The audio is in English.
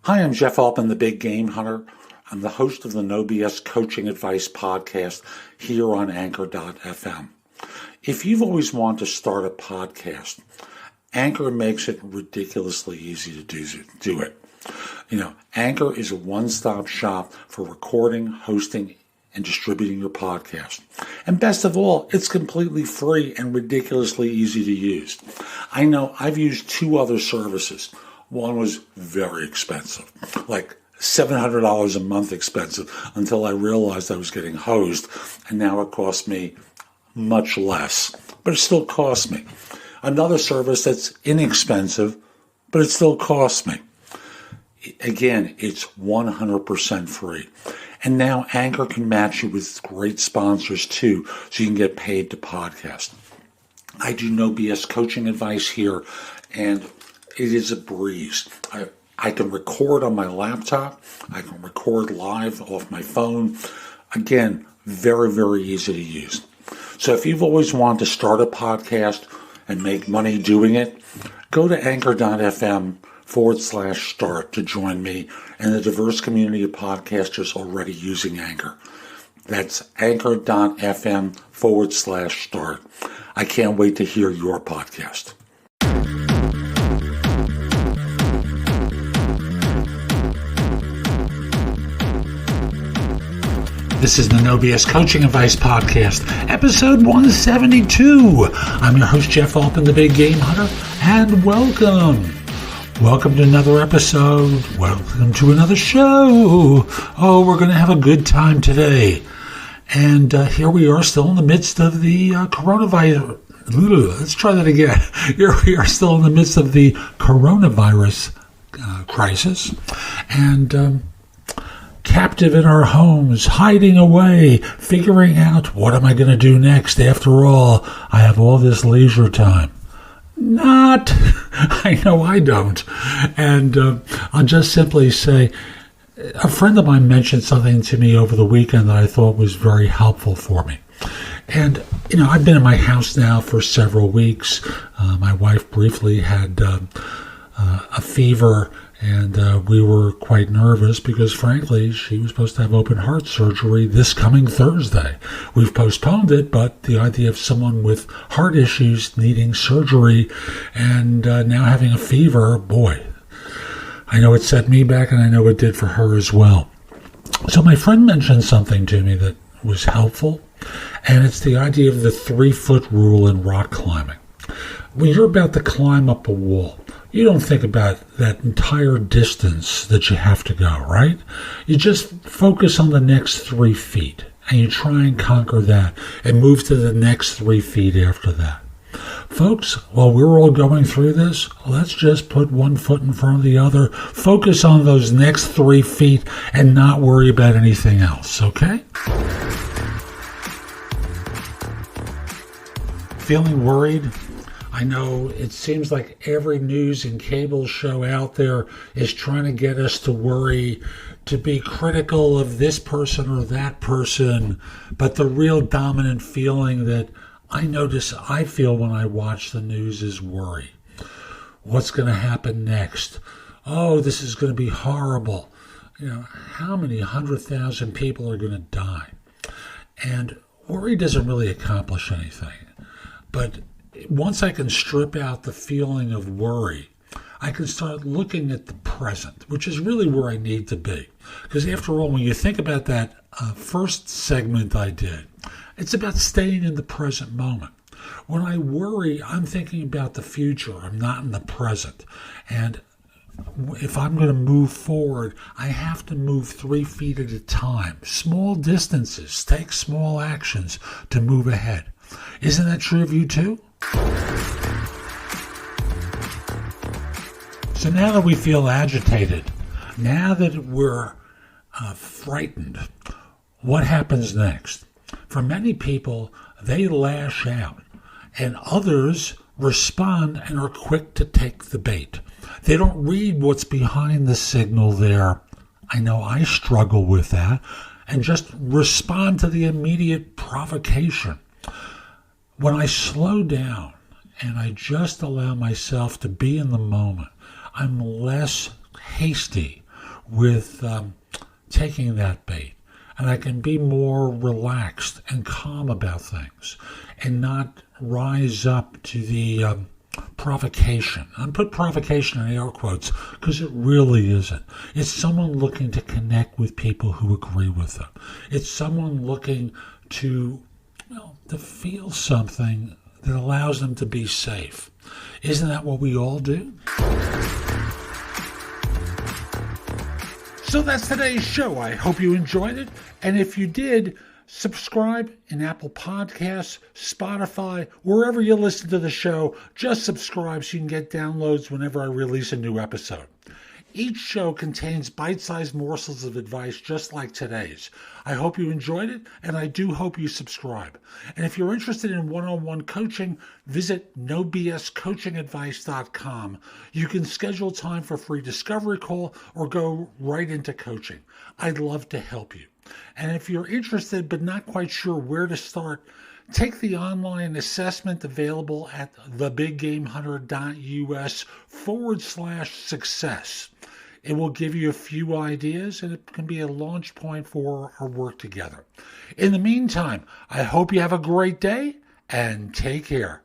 Hi, I'm Jeff Altman, the Big Game Hunter. I'm the host of the No BS Coaching Advice podcast here on Anchor.fm. If you've always wanted to start a podcast, Anchor makes it ridiculously easy to do it. Anchor is a one-stop shop for recording, hosting, and distributing your podcast. And best of all, it's completely free and ridiculously easy to use. I know I've used two other services. One was very expensive, like $700 a month expensive, until I realized I was getting hosed, and now it costs me much less, but it still costs me. Another service that's inexpensive, but it still costs me. Again, it's 100% free. And now Anchor can match you with great sponsors too, so you can get paid to podcast. I do No BS coaching advice here, and it is a breeze. I can record on my laptop. I can record live off my phone. Again, very, very easy to use. So if you've always wanted to start a podcast and make money doing it, go to anchor.fm/start to join me and the diverse community of podcasters already using Anchor. That's anchor.fm/start. I can't wait to hear your podcast. This is the No BS Coaching Advice Podcast, episode 172. I'm your host, Jeff Altman, the Big Game Hunter, and welcome. Welcome to another episode. Welcome to another show. Oh, we're going to have a good time today. And here we are still in the midst of the coronavirus. Let's try that again. Here we are still in the midst of the coronavirus crisis. And captive in our homes, hiding away, figuring out what am I going to do next. After all, I have all this leisure time. Not. I know I don't. And I'll just simply say, a friend of mine mentioned something to me over the weekend that I thought was very helpful for me. And, I've been in my house now for several weeks. My wife briefly had a fever, and we were quite nervous because, frankly, she was supposed to have open heart surgery this coming Thursday. We've postponed it, but the idea of someone with heart issues needing surgery and now having a fever, boy, I know it set me back, and I know it did for her as well. So my friend mentioned something to me that was helpful, and it's the idea of the 3-foot rule in rock climbing. When you're about to climb up a wall, you don't think about that entire distance that you have to go, right? You just focus on the next 3 feet, and you try and conquer that and move to the next 3 feet after that. Folks, while we're all going through this, let's just put one foot in front of the other, focus on those next 3 feet, and not worry about anything else, okay? Feeling worried? I know it seems like every news and cable show out there is trying to get us to worry, to be critical of this person or that person, but the real dominant feeling that I feel when I watch the news is worry. What's going to happen next? Oh, this is going to be horrible. How many 100,000 people are going to die? And worry doesn't really accomplish anything. But once I can strip out the feeling of worry, I can start looking at the present, which is really where I need to be. Because after all, when you think about that first segment I did, it's about staying in the present moment. When I worry, I'm thinking about the future. I'm not in the present. And if I'm going to move forward, I have to move 3 feet at a time. Small distances, take small actions to move ahead. Isn't that true of you too? So now that we feel agitated, now that we're frightened, what happens next? For many people, they lash out, and others respond and are quick to take the bait. They don't read what's behind the signal there. I know I struggle with that, and just respond to the immediate provocation. When I slow down and I just allow myself to be in the moment, I'm less hasty. with taking that bait. And I can be more relaxed and calm about things and not rise up to the provocation. I put provocation in air quotes because it really isn't. It's someone looking to connect with people who agree with them. It's someone looking to feel something that allows them to be safe. Isn't that what we all do? So that's today's show. I hope you enjoyed it. And if you did, subscribe in Apple Podcasts, Spotify, wherever you listen to the show. Just subscribe so you can get downloads whenever I release a new episode. Each show contains bite-sized morsels of advice just like today's. I hope you enjoyed it, and I do hope you subscribe. And if you're interested in one-on-one coaching, visit nobscoachingadvice.com. You can schedule time for a free discovery call or go right into coaching. I'd love to help you. And if you're interested but not quite sure where to start, take the online assessment available at thebiggamehunter.us/success. It will give you a few ideas, and it can be a launch point for our work together. In the meantime, I hope you have a great day, and take care.